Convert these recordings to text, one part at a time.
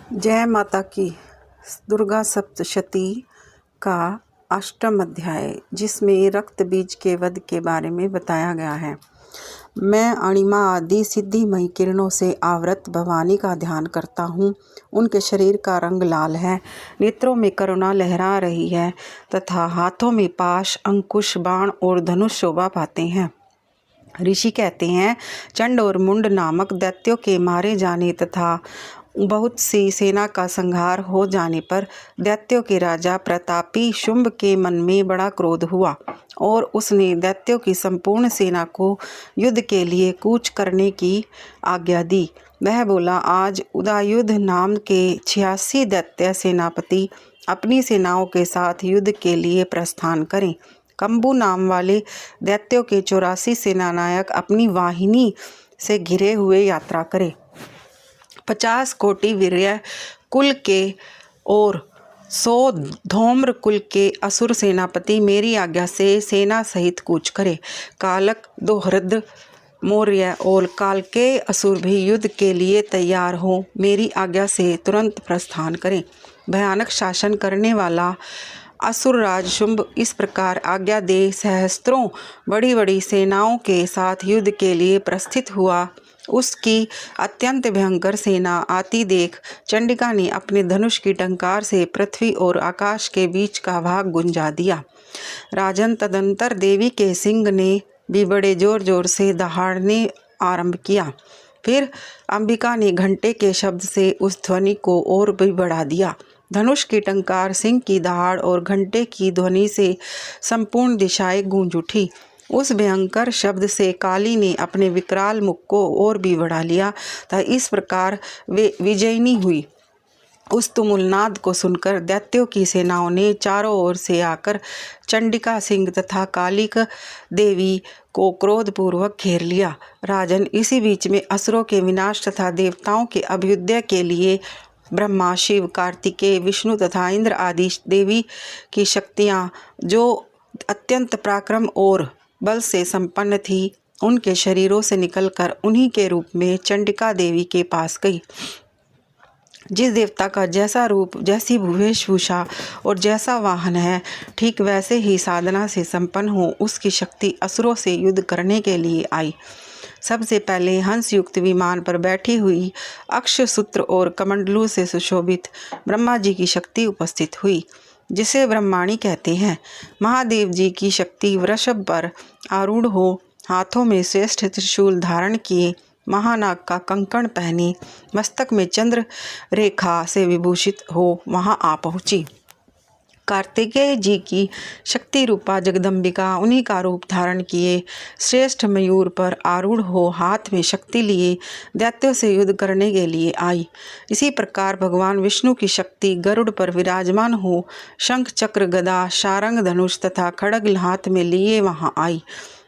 जय माता की। दुर्गा सप्तशती का अष्टम अध्याय, जिसमें रक्त बीज के वध के बारे में बताया गया है। मैं अणिमा आदि सिद्धिमयी किरणों से आवृत भवानी का ध्यान करता हूँ। उनके शरीर का रंग लाल है, नेत्रों में करुणा लहरा रही है तथा हाथों में पाश, अंकुश, बाण और धनुष शोभा पाते हैं। ऋषि कहते हैं, चंड और मुंड नामक दैत्यों के मारे जाने तथा बहुत सी सेना का संहार हो जाने पर दैत्यों के राजा प्रतापी शुंभ के मन में बड़ा क्रोध हुआ और उसने दैत्यों की संपूर्ण सेना को युद्ध के लिए कूच करने की आज्ञा दी। वह बोला, आज उदयुद्ध नाम के 86 दैत्य सेनापति अपनी सेनाओं के साथ युद्ध के लिए प्रस्थान करें। कंबू नाम वाले दैत्यों के 84 सेनानायक अपनी वाहिनी से घिरे हुए यात्रा करें। 50 कोटि वीर्य कुल के और 100 धौम्र कुल के असुर सेनापति मेरी आज्ञा से सेना सहित कूच करे। कालक, दोहृद, मौर्य और काल के असुर भी युद्ध के लिए तैयार हो मेरी आज्ञा से तुरंत प्रस्थान करें। भयानक शासन करने वाला असुरराज शुंभ इस प्रकार आज्ञा दे सहस्त्रों बड़ी बड़ी सेनाओं के साथ युद्ध के लिए प्रस्थित हुआ। उसकी अत्यंत भयंकर सेना आती देख चंडिका ने अपने धनुष की टंकार से पृथ्वी और आकाश के बीच का भाग गुंजा दिया। राजन, तदंतर देवी के सिंह ने भी बड़े जोर जोर से दहाड़ने आरंभ किया। फिर अंबिका ने घंटे के शब्द से उस ध्वनि को और भी बढ़ा दिया। धनुष की टंकार, सिंह की दहाड़ और घंटे की ध्वनि से संपूर्ण दिशाएं गूंज उठी। उस भयंकर शब्द से काली ने अपने विकराल मुख को और भी बढ़ा लिया था। इस प्रकार वे विजयिनी हुई। उस तुमुलनाद को सुनकर दैत्यों की सेनाओं ने चारों ओर से आकर चंडिका, सिंह तथा कालिक देवी को क्रोधपूर्वक घेर लिया। राजन, इसी बीच में असुरों के विनाश तथा देवताओं के अभ्युदय के लिए ब्रह्मा, शिव, कार्तिकेय, विष्णु तथा इंद्र आदि देवी की शक्तियाँ, जो अत्यंत पराक्रम और बल से संपन्न थी, उनके शरीरों से निकलकर उन्हीं के रूप में चंडिका देवी के पास गई। जिस देवता का जैसा रूप, जैसी वेशभूषा और जैसा वाहन है, ठीक वैसे ही साधना से संपन्न हो उसकी शक्ति असुरों से युद्ध करने के लिए आई। सबसे पहले हंस युक्त विमान पर बैठी हुई अक्षसूत्र और कमंडलू से सुशोभित ब्रह्मा जी की शक्ति उपस्थित हुई, जिसे ब्रह्माणी कहते हैं। महादेव जी की शक्ति वृषभ पर आरूढ़ हो, हाथों में श्रेष्ठ त्रिशूल धारण किए, महानाग का कंकण पहने, मस्तक में चंद्र रेखा से विभूषित हो वहां आ पहुंची। कार्तिकेय जी की शक्ति रूपा जगदम्बिका उन्हीं का रूप धारण किए श्रेष्ठ मयूर पर आरूढ़ हो, हाथ में शक्ति लिए दैत्यों से युद्ध करने के लिए आई। इसी प्रकार भगवान विष्णु की शक्ति गरुड़ पर विराजमान हो, शंख, चक्र, गदा, शारंग, धनुष तथा खड्ग हाथ में लिए वहां आई।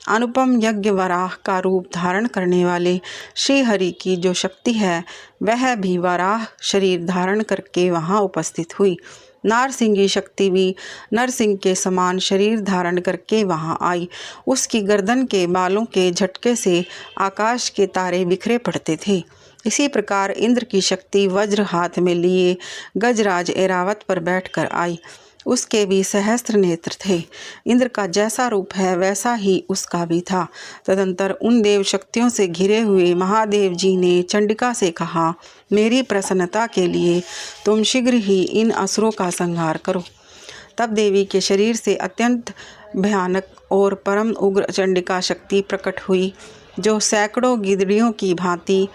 अनुपम यज्ञ वराह का रूप धारण करने वाले श्री हरि की जो शक्ति है, वह भी वराह शरीर धारण करके वहां उपस्थित हुई। नारसिंह की शक्ति भी नरसिंह के समान शरीर धारण करके वहां आई। उसकी गर्दन के बालों के झटके से आकाश के तारे बिखरे पड़ते थे। इसी प्रकार इंद्र की शक्ति वज्र हाथ में लिए गजराज ऐरावत पर बैठकर आई। उसके भी सहस्त्र नेत्र थे। इंद्र का जैसा रूप है वैसा ही उसका भी था। तदंतर उन देव शक्तियों से घिरे हुए महादेव जी ने चंडिका से कहा, मेरी प्रसन्नता के लिए तुम शीघ्र ही इन असुरों का संहार करो। तब देवी के शरीर से अत्यंत भयानक और परम उग्र चंडिका शक्ति प्रकट हुई, जो सैकड़ों गिदड़ियों की भांति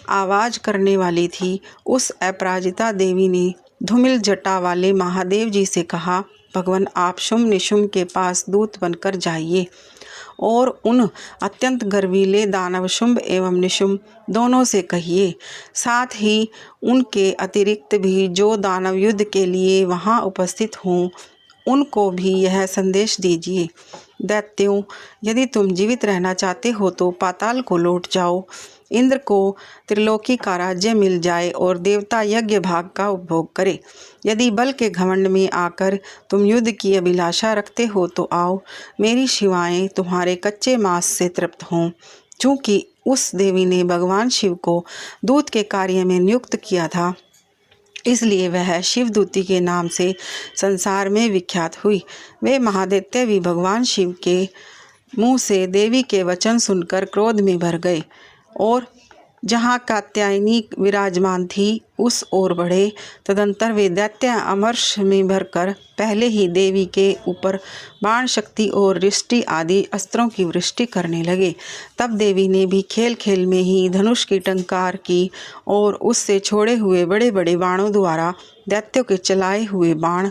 आवाज करने वाली थी। उस अपराजिता देवी ने धूमिल जटा वाले महादेव जी से कहा, भगवान, आप शुंभ निशुंभ के पास दूत बनकर जाइए और उन अत्यंत गर्वीले दानव शुंभ एवं निशुंभ दोनों से कहिए, साथ ही उनके अतिरिक्त भी जो दानव युद्ध के लिए वहां उपस्थित हों, उनको भी यह संदेश दीजिए, दैत्यों, यदि तुम जीवित रहना चाहते हो तो पाताल को लौट जाओ। इंद्र को त्रिलोकी का राज्य मिल जाए और देवता यज्ञ भाग का उपभोग करे। यदि बल के घमंड में आकर तुम युद्ध की अभिलाषा रखते हो तो आओ, मेरी शिवाएं तुम्हारे कच्चे मांस से तृप्त हों। चूँकि उस देवी ने भगवान शिव को दूत के कार्य में नियुक्त किया था, इसलिए वह शिवदूती के नाम से संसार में विख्यात हुई। वे महादैत्य भी भगवान शिव के मुंह से देवी के वचन सुनकर क्रोध में भर गए और जहाँ कात्यायनी विराजमान थी उस ओर बढ़े। तदंतर वे दैत्य अमर्ष में भरकर पहले ही देवी के ऊपर बाण शक्ति और रिष्टि आदि अस्त्रों की वृष्टि करने लगे। तब देवी ने भी खेल खेल में ही धनुष की टंकार की और उससे छोड़े हुए बड़े बड़े बाणों द्वारा दैत्यों के चलाए हुए बाण,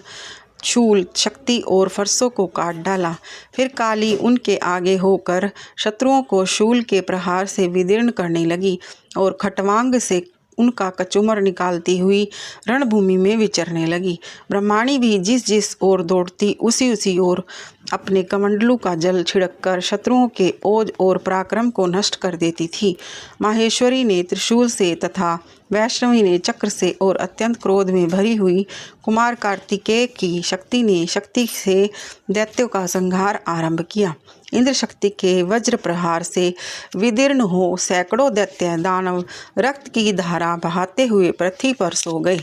शूल, शक्ति और फरसों को काट डाला। फिर काली उनके आगे होकर शत्रुओं को शूल के प्रहार से विदीर्ण करने लगी और खटवांग से उनका कचूमर निकालती हुई रणभूमि में विचरने लगी। ब्रह्माणी भी जिस जिस ओर दौड़ती उसी उसी ओर अपने कमंडलू का जल छिड़ककर शत्रुओं के ओज और पराक्रम को नष्ट कर देती थी। माहेश्वरी ने त्रिशूल से तथा वैष्णवी ने चक्र से और अत्यंत क्रोध में भरी हुई कुमार कार्तिकेय की शक्ति ने शक्ति से दैत्यों का संहार आरंभ किया। इंद्र शक्ति के वज्र प्रहार से विदीर्ण हो सैकड़ों दैत्य दानव रक्त की धारा बहाते हुए पृथ्वी पर सो गए।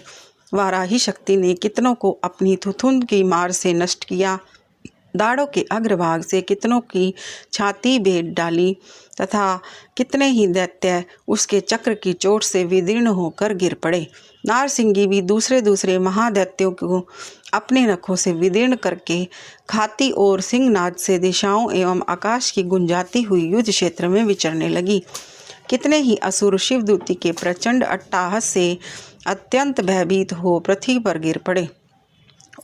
वाराही शक्ति ने कितनों को अपनी थुथुन की मार से नष्ट किया, दाढ़ों के अग्रभाग से कितनों की छाती बेट डाली तथा कितने ही दैत्य उसके चक्र की चोट से विदीर्ण होकर गिर पड़े। नारसिंगी भी दूसरे दूसरे महादैत्यों को अपने नखों से विदीर्ण करके खाती और सिंहनाद से दिशाओं एवं आकाश की गुंजाती हुई युद्ध क्षेत्र में विचरने लगी। कितने ही असुर शिवदूती के प्रचंड अट्टाहस से अत्यंत भयभीत हो पृथ्वी पर गिर पड़े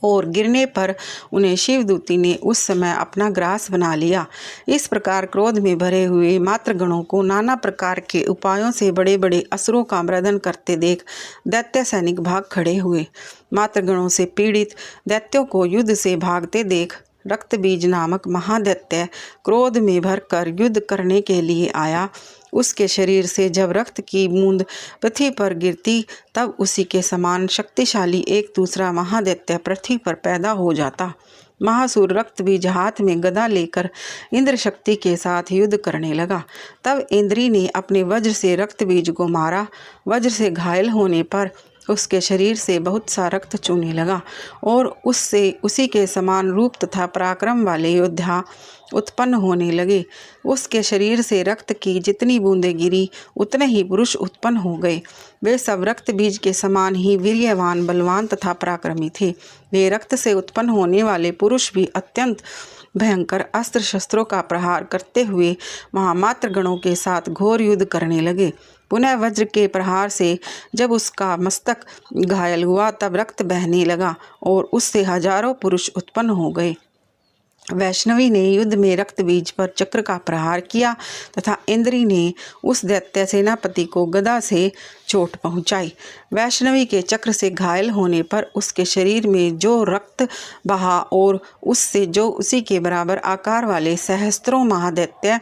और गिरने पर उन्हें शिवदूती ने उस समय अपना ग्रास बना लिया। इस प्रकार क्रोध में भरे हुए मातृगणों को नाना प्रकार के उपायों से बड़े बड़े असुरों का मर्दन करते देख दैत्य सैनिक भाग खड़े हुए। मातृगणों से पीड़ित दैत्यों को युद्ध से भागते देख रक्तबीज नामक महादैत्य क्रोध में भरकर युद्ध करने के लिए आया। उसके शरीर से जब रक्त की बूंद पृथ्वी पर गिरती तब उसी के समान शक्तिशाली एक दूसरा महादैत्य पृथ्वी पर पैदा हो जाता। महासुर रक्तबीज हाथ में गदा लेकर इंद्र शक्ति के साथ युद्ध करने लगा। तब इंद्री ने अपने वज्र से रक्तबीज को मारा। वज्र से घायल होने पर उसके शरीर से बहुत सा रक्त चूने लगा और उससे उसी के समान रूप तथा पराक्रम वाले योद्धा उत्पन्न होने लगे। उसके शरीर से रक्त की जितनी बूंदें गिरी उतने ही पुरुष उत्पन्न हो गए। वे सब रक्त बीज के समान ही वीर्यवान, बलवान तथा पराक्रमी थे। वे रक्त से उत्पन्न होने वाले पुरुष भी अत्यंत भयंकर अस्त्र शस्त्रों का प्रहार करते हुए महामात्र गणों के साथ घोर युद्ध करने लगे। पुनः वज्र के प्रहार से जब उसका मस्तक घायल हुआ तब रक्त बहने लगा और उससे हजारों पुरुष उत्पन्न हो गए। वैष्णवी ने युद्ध में रक्तबीज पर चक्र का प्रहार किया तथा इंद्री ने उस दैत्य सेनापति को गदा से चोट पहुंचाई। वैष्णवी के चक्र से घायल होने पर उसके शरीर में जो रक्त बहा और उससे जो उसी के बराबर आकार वाले सहस्त्रों महादैत्य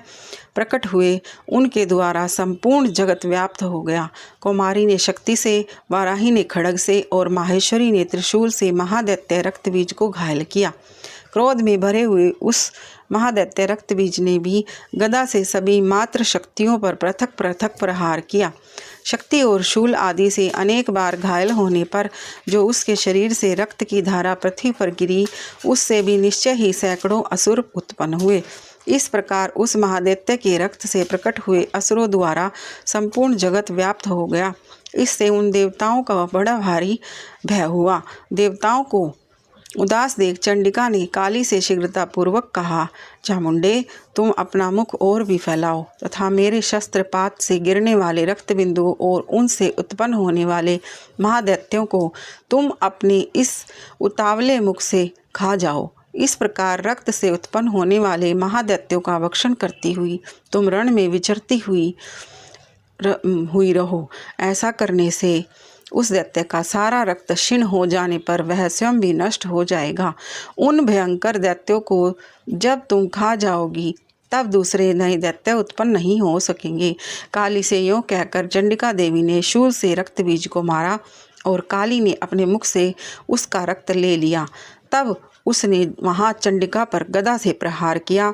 प्रकट हुए, उनके द्वारा संपूर्ण जगत व्याप्त हो गया। कुमारी ने शक्ति से, वाराही ने खड्ग से और माहेश्वरी ने त्रिशूल से महादैत्य रक्तबीज को घायल किया। क्रोध में भरे हुए उस महादैत्य रक्तबीज ने भी गदा से सभी मात्र शक्तियों पर पृथक पृथक प्रहार किया। शक्ति और शूल आदि से अनेक बार घायल होने पर जो उसके शरीर से रक्त की धारा पृथ्वी पर गिरी, उससे भी निश्चय ही सैकड़ों असुर उत्पन्न हुए। इस प्रकार उस महादैत्य के रक्त से प्रकट हुए असुरों द्वारा संपूर्ण जगत व्याप्त हो गया। इससे उन देवताओं का बड़ा भारी भय हुआ। देवताओं को उदास देख चंडिका ने काली से शीघ्रतापूर्वक कहा, चामुंडे, तुम अपना मुख और भी फैलाओ तथा मेरे शस्त्रपात से गिरने वाले रक्त बिंदुओं और उनसे उत्पन्न होने वाले महादैत्यों को तुम अपने इस उतावले मुख से खा जाओ। इस प्रकार रक्त से उत्पन्न होने वाले महादैत्यों का भक्षण करती हुई तुम रण में विचरती हुई रहो। ऐसा करने से उस दैत्य का सारा रक्त क्षीण हो जाने पर वह स्वयं भी नष्ट हो जाएगा। उन भयंकर दैत्यों को जब तुम खा जाओगी तब दूसरे नए दैत्य उत्पन्न नहीं हो सकेंगे। काली से यों कहकर चंडिका देवी ने शूल से रक्त बीज को मारा और काली ने अपने मुख से उसका रक्त ले लिया। तब उसने वहाँ चंडिका पर गदा से प्रहार किया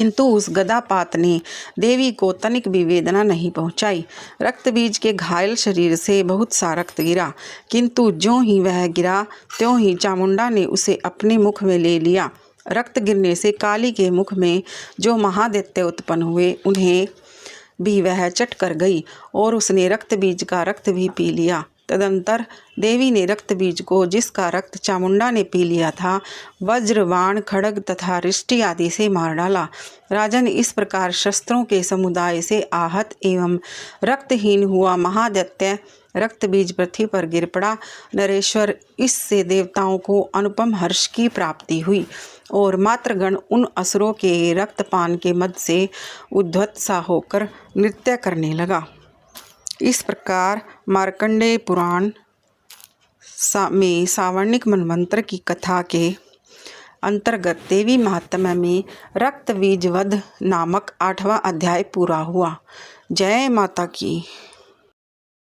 किंतु उस गदापात ने देवी को तनिक भी वेदना नहीं पहुंचाई। रक्त बीज के घायल शरीर से बहुत सा रक्त गिरा, किंतु ज्यों ही वह गिरा त्यों ही चामुंडा ने उसे अपने मुख में ले लिया। रक्त गिरने से काली के मुख में जो महादैत्य उत्पन्न हुए उन्हें भी वह चट कर गई और उसने रक्त बीज का रक्त भी पी लिया। तदंतर देवी ने रक्त बीज को, जिसका रक्त चामुंडा ने पी लिया था, वज्र, बाण, खड्ग तथा रिष्टि आदि से मार डाला। राजन, इस प्रकार शस्त्रों के समुदाय से आहत एवं रक्तहीन हुआ महादैत्य रक्त बीज पृथ्वी पर गिर पड़ा। नरेश्वर, इससे देवताओं को अनुपम हर्ष की प्राप्ति हुई और मातृगण उन असुरों के रक्तपान के मद से उद्धत सा होकर नृत्य करने लगा। इस प्रकार मार्कंडेय पुराण में सावर्णिक मनवंतर की कथा के अंतर्गत देवी महात्म्य में रक्त बीज वध नामक 8वां अध्याय पूरा हुआ। जय माता की।